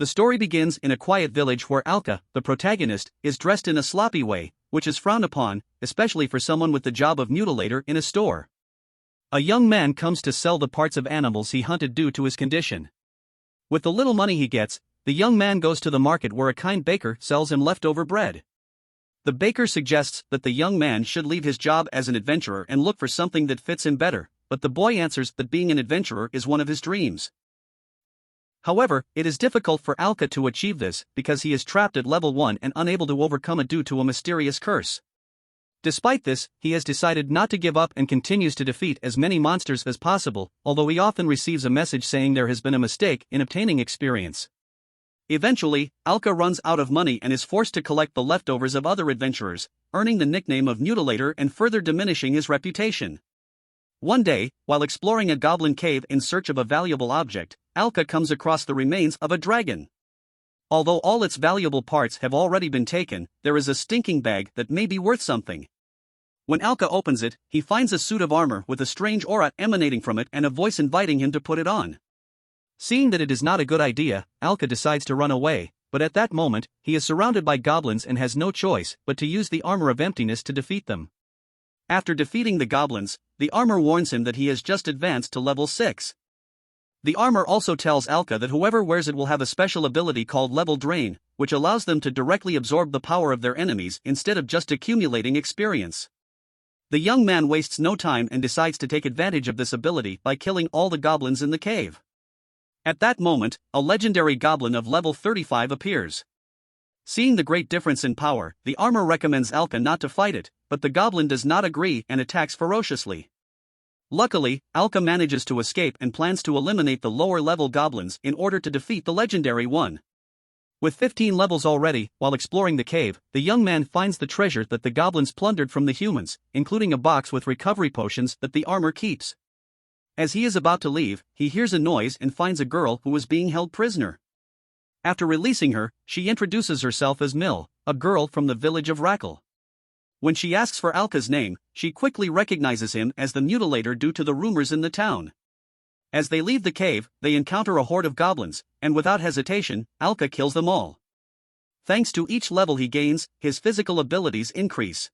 The story begins in a quiet village where Alka, the protagonist, is dressed in a sloppy way, which is frowned upon, especially for someone with the job of mutilator in a store. A young man comes to sell the parts of animals he hunted due to his condition. With the little money he gets, the young man goes to the market where a kind baker sells him leftover bread. The baker suggests that the young man should leave his job as an adventurer and look for something that fits him better, but the boy answers that being an adventurer is one of his dreams. However, it is difficult for Alka to achieve this because he is trapped at level 1 and unable to overcome it due to a mysterious curse. Despite this, he has decided not to give up and continues to defeat as many monsters as possible, although he often receives a message saying there has been a mistake in obtaining experience. Eventually, Alka runs out of money and is forced to collect the leftovers of other adventurers, earning the nickname of Mutilator and further diminishing his reputation. One day, while exploring a goblin cave in search of a valuable object, Alka comes across the remains of a dragon. Although all its valuable parts have already been taken, there is a stinking bag that may be worth something. When Alka opens it, he finds a suit of armor with a strange aura emanating from it and a voice inviting him to put it on. Seeing that it is not a good idea, Alka decides to run away, but at that moment, he is surrounded by goblins and has no choice but to use the armor of emptiness to defeat them. After defeating the goblins, the armor warns him that he has just advanced to level 6. The armor also tells Alka that whoever wears it will have a special ability called Level Drain, which allows them to directly absorb the power of their enemies instead of just accumulating experience. The young man wastes no time and decides to take advantage of this ability by killing all the goblins in the cave. At that moment, a legendary goblin of level 35 appears. Seeing the great difference in power, the armor recommends Alka not to fight it, but the goblin does not agree and attacks ferociously. Luckily, Alka manages to escape and plans to eliminate the lower-level goblins in order to defeat the legendary one. With 15 levels already, while exploring the cave, the young man finds the treasure that the goblins plundered from the humans, including a box with recovery potions that the armor keeps. As he is about to leave, he hears a noise and finds a girl who is being held prisoner. After releasing her, she introduces herself as Mill, a girl from the village of Rackle. When she asks for Alka's name, she quickly recognizes him as the Mutilator due to the rumors in the town. As they leave the cave, they encounter a horde of goblins, and without hesitation, Alka kills them all. Thanks to each level he gains, his physical abilities increase.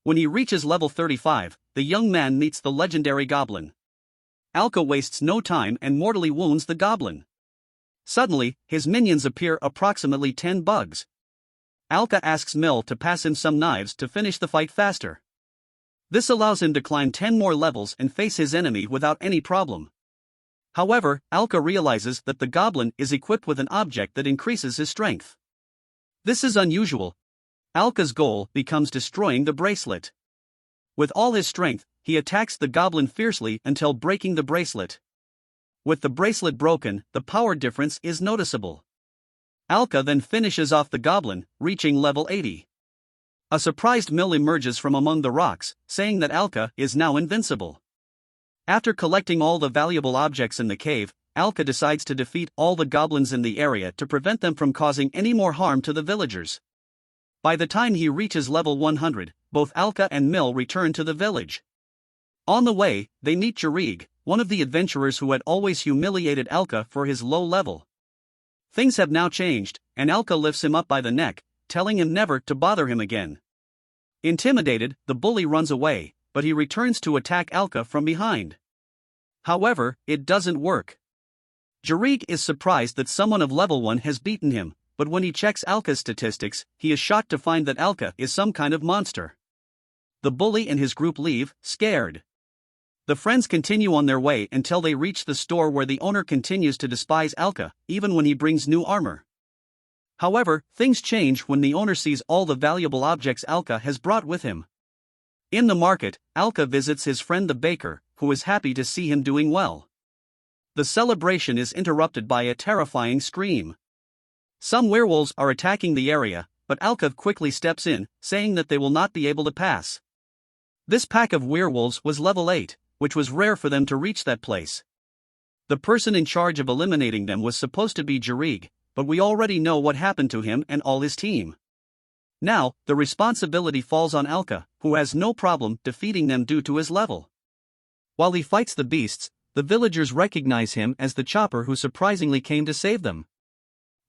When he reaches level 35, the young man meets the legendary goblin. Alka wastes no time and mortally wounds the goblin. Suddenly, his minions appear, approximately 10 bugs. Alka asks Mill to pass him some knives to finish the fight faster. This allows him to climb 10 more levels and face his enemy without any problem. However, Alka realizes that the goblin is equipped with an object that increases his strength. This is unusual. Alka's goal becomes destroying the bracelet. With all his strength, he attacks the goblin fiercely until breaking the bracelet. With the bracelet broken, the power difference is noticeable. Alka then finishes off the goblin, reaching level 80. A surprised Mill emerges from among the rocks, saying that Alka is now invincible. After collecting all the valuable objects in the cave, Alka decides to defeat all the goblins in the area to prevent them from causing any more harm to the villagers. By the time he reaches level 100, both Alka and Mill return to the village. On the way, they meet Jarig, one of the adventurers who had always humiliated Alka for his low level. Things have now changed, and Alka lifts him up by the neck, telling him never to bother him again. Intimidated, the bully runs away, but he returns to attack Alka from behind. However, it doesn't work. Jarig is surprised that someone of level 1 has beaten him, but when he checks Alka's statistics, he is shocked to find that Alka is some kind of monster. The bully and his group leave, scared. The friends continue on their way until they reach the store where the owner continues to despise Alka, even when he brings new armor. However, things change when the owner sees all the valuable objects Alka has brought with him. In the market, Alka visits his friend the baker, who is happy to see him doing well. The celebration is interrupted by a terrifying scream. Some werewolves are attacking the area, but Alka quickly steps in, saying that they will not be able to pass. This pack of werewolves was level 8, which was rare for them to reach that place. The person in charge of eliminating them was supposed to be Jarig, but we already know what happened to him and all his team. Now, the responsibility falls on Alka, who has no problem defeating them due to his level. While he fights the beasts, the villagers recognize him as the chopper who surprisingly came to save them.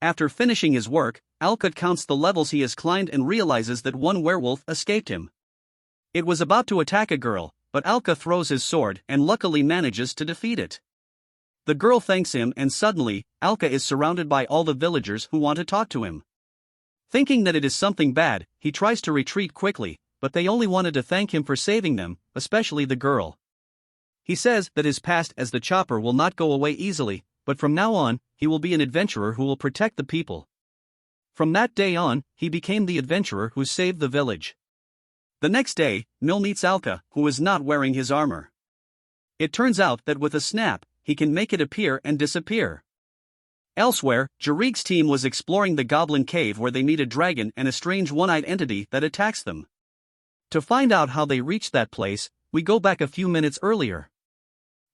After finishing his work, Alka counts the levels he has climbed and realizes that one werewolf escaped him. It was about to attack a girl, but Alka throws his sword and luckily manages to defeat it. The girl thanks him and suddenly, Alka is surrounded by all the villagers who want to talk to him. Thinking that it is something bad, he tries to retreat quickly, but they only wanted to thank him for saving them, especially the girl. He says that his past as the chopper will not go away easily, but from now on, he will be an adventurer who will protect the people. From that day on, he became the adventurer who saved the village. The next day, Mil meets Alka, who is not wearing his armor. It turns out that with a snap, he can make it appear and disappear. Elsewhere, Jarig's team was exploring the goblin cave where they meet a dragon and a strange one-eyed entity that attacks them. To find out how they reached that place, we go back a few minutes earlier.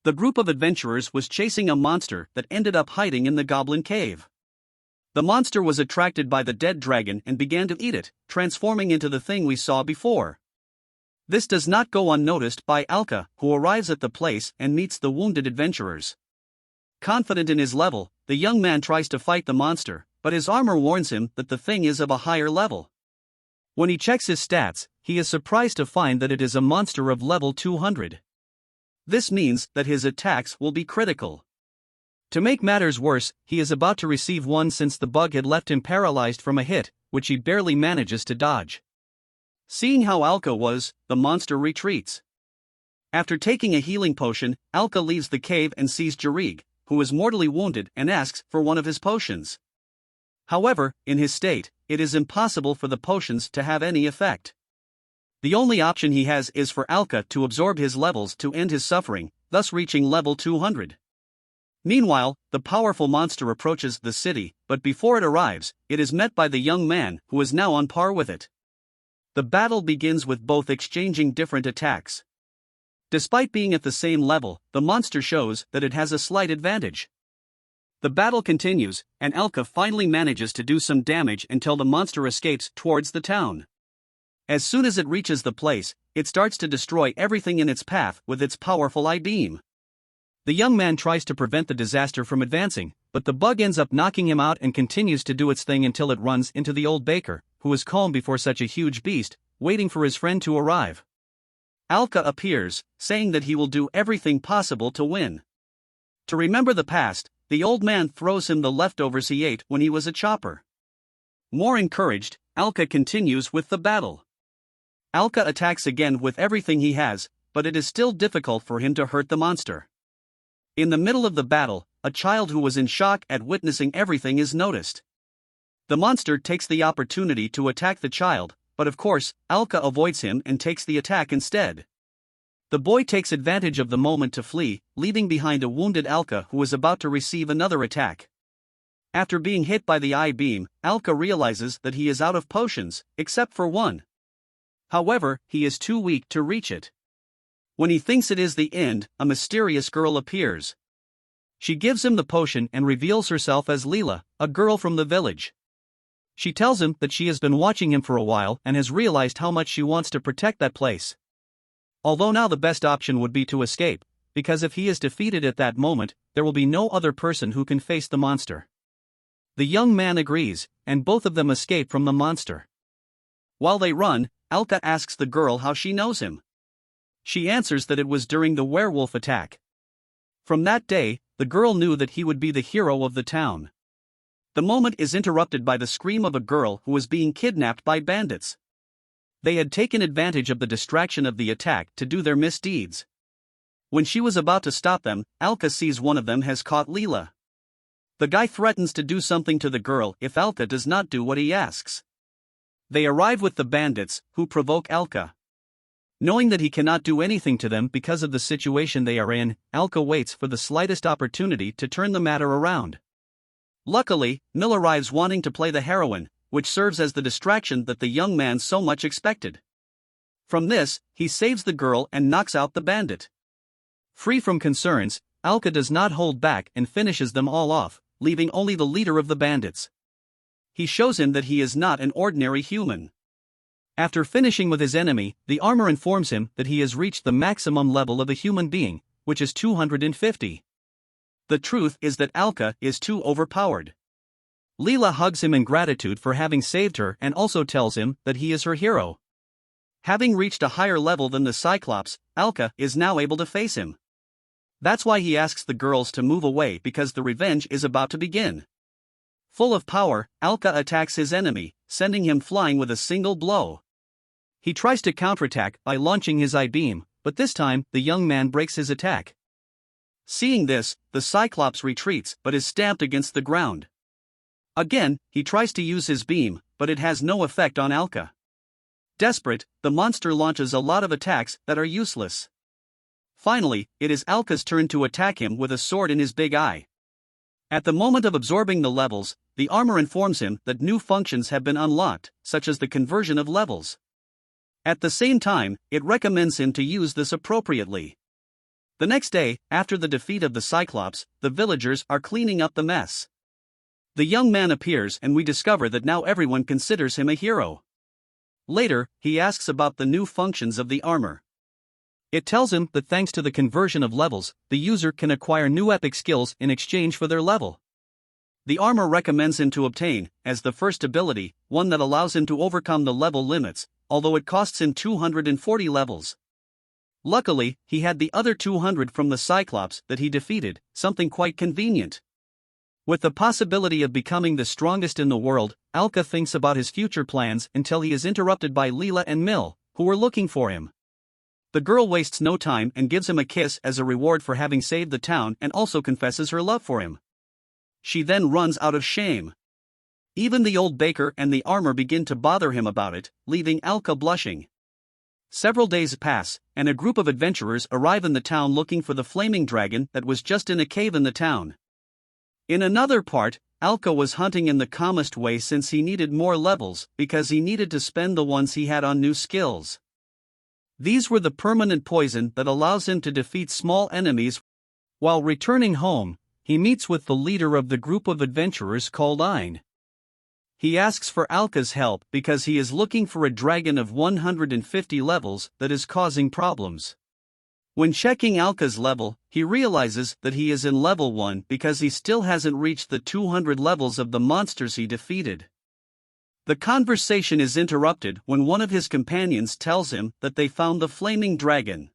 The group of adventurers was chasing a monster that ended up hiding in the goblin cave. The monster was attracted by the dead dragon and began to eat it, transforming into the thing we saw before. This does not go unnoticed by Alka, who arrives at the place and meets the wounded adventurers. Confident in his level, the young man tries to fight the monster, but his armor warns him that the thing is of a higher level. When he checks his stats, he is surprised to find that it is a monster of level 200. This means that his attacks will be critical. To make matters worse, he is about to receive one since the bug had left him paralyzed from a hit, which he barely manages to dodge. Seeing how Alka was, the monster retreats. After taking a healing potion, Alka leaves the cave and sees Jarig, who is mortally wounded and asks for one of his potions. However, in his state, it is impossible for the potions to have any effect. The only option he has is for Alka to absorb his levels to end his suffering, thus reaching level 200. Meanwhile, the powerful monster approaches the city, but before it arrives, it is met by the young man, who is now on par with it. The battle begins with both exchanging different attacks. Despite being at the same level, the monster shows that it has a slight advantage. The battle continues, and Alka finally manages to do some damage until the monster escapes towards the town. As soon as it reaches the place, it starts to destroy everything in its path with its powerful eye beam. The young man tries to prevent the disaster from advancing, but the bug ends up knocking him out and continues to do its thing until it runs into the old baker, who is calm before such a huge beast, waiting for his friend to arrive. Alka appears, saying that he will do everything possible to win. To remember the past, the old man throws him the leftovers he ate when he was a chopper. More encouraged, Alka continues with the battle. Alka attacks again with everything he has, but it is still difficult for him to hurt the monster. In the middle of the battle, a child who was in shock at witnessing everything is noticed. The monster takes the opportunity to attack the child, but of course, Alka avoids him and takes the attack instead. The boy takes advantage of the moment to flee, leaving behind a wounded Alka who is about to receive another attack. After being hit by the eye beam, Alka realizes that he is out of potions, except for one. However, he is too weak to reach it. When he thinks it is the end, a mysterious girl appears. She gives him the potion and reveals herself as Leela, a girl from the village. She tells him that she has been watching him for a while and has realized how much she wants to protect that place. Although now the best option would be to escape, because if he is defeated at that moment, there will be no other person who can face the monster. The young man agrees, and both of them escape from the monster. While they run, Alka asks the girl how she knows him. She answers that it was during the werewolf attack. From that day, the girl knew that he would be the hero of the town. The moment is interrupted by the scream of a girl who was being kidnapped by bandits. They had taken advantage of the distraction of the attack to do their misdeeds. When she was about to stop them, Alka sees one of them has caught Leela. The guy threatens to do something to the girl if Alka does not do what he asks. They arrive with the bandits, who provoke Alka. Knowing that he cannot do anything to them because of the situation they are in, Alka waits for the slightest opportunity to turn the matter around. Luckily, Mil arrives wanting to play the heroine, which serves as the distraction that the young man so much expected. From this, he saves the girl and knocks out the bandit. Free from concerns, Alka does not hold back and finishes them all off, leaving only the leader of the bandits. He shows him that he is not an ordinary human. After finishing with his enemy, the armor informs him that he has reached the maximum level of a human being, which is 250. The truth is that Alka is too overpowered. Leela hugs him in gratitude for having saved her and also tells him that he is her hero. Having reached a higher level than the Cyclops, Alka is now able to face him. That's why he asks the girls to move away because the revenge is about to begin. Full of power, Alka attacks his enemy, sending him flying with a single blow. He tries to counterattack by launching his I-beam, but this time the young man breaks his attack. Seeing this, the Cyclops retreats but is stamped against the ground. Again, he tries to use his beam, but it has no effect on Alka. Desperate, the monster launches a lot of attacks that are useless. Finally, it is Alka's turn to attack him with a sword in his big eye. At the moment of absorbing the levels, the armor informs him that new functions have been unlocked, such as the conversion of levels. At the same time, it recommends him to use this appropriately. The next day, after the defeat of the Cyclops, the villagers are cleaning up the mess. The young man appears and we discover that now everyone considers him a hero. Later, he asks about the new functions of the armor. It tells him that thanks to the conversion of levels, the user can acquire new epic skills in exchange for their level. The armor recommends him to obtain, as the first ability, one that allows him to overcome the level limits, although it costs him 240 levels. Luckily, he had the other 200 from the Cyclops that he defeated, something quite convenient. With the possibility of becoming the strongest in the world, Alka thinks about his future plans until he is interrupted by Leela and Mill, who are looking for him. The girl wastes no time and gives him a kiss as a reward for having saved the town and also confesses her love for him. She then runs out of shame. Even the old baker and the armor begin to bother him about it, leaving Alka blushing. Several days pass, and a group of adventurers arrive in the town looking for the flaming dragon that was just in a cave in the town. In another part, Alka was hunting in the calmest way since he needed more levels because he needed to spend the ones he had on new skills. These were the permanent poison that allows him to defeat small enemies. While returning home, he meets with the leader of the group of adventurers called Ein. He asks for Alka's help because he is looking for a dragon of 150 levels that is causing problems. When checking Alka's level, he realizes that he is in level 1 because he still hasn't reached the 200 levels of the monsters he defeated. The conversation is interrupted when one of his companions tells him that they found the flaming dragon.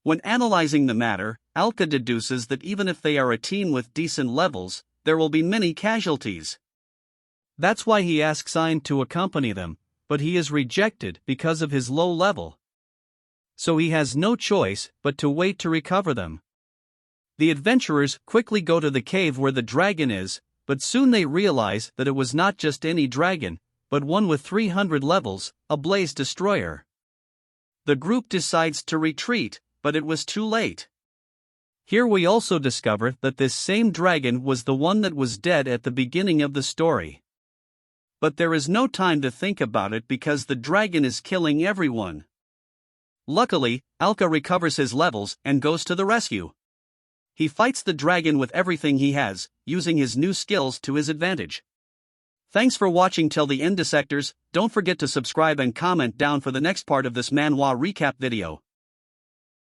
When analyzing the matter, Alka deduces that even if they are a team with decent levels, there will be many casualties. That's why he asks Ein to accompany them, but he is rejected because of his low level. So he has no choice but to wait to recover them. The adventurers quickly go to the cave where the dragon is, but soon they realize that it was not just any dragon, but one with 300 levels, a blaze destroyer. The group decides to retreat, but it was too late. Here we also discover that this same dragon was the one that was dead at the beginning of the story. But there is no time to think about it because the dragon is killing everyone. Luckily, Alka recovers his levels and goes to the rescue. He fights the dragon with everything he has, using his new skills to his advantage. Thanks for watching till the end, dissectors. Don't forget to subscribe and comment down for the next part of this manhwa recap video.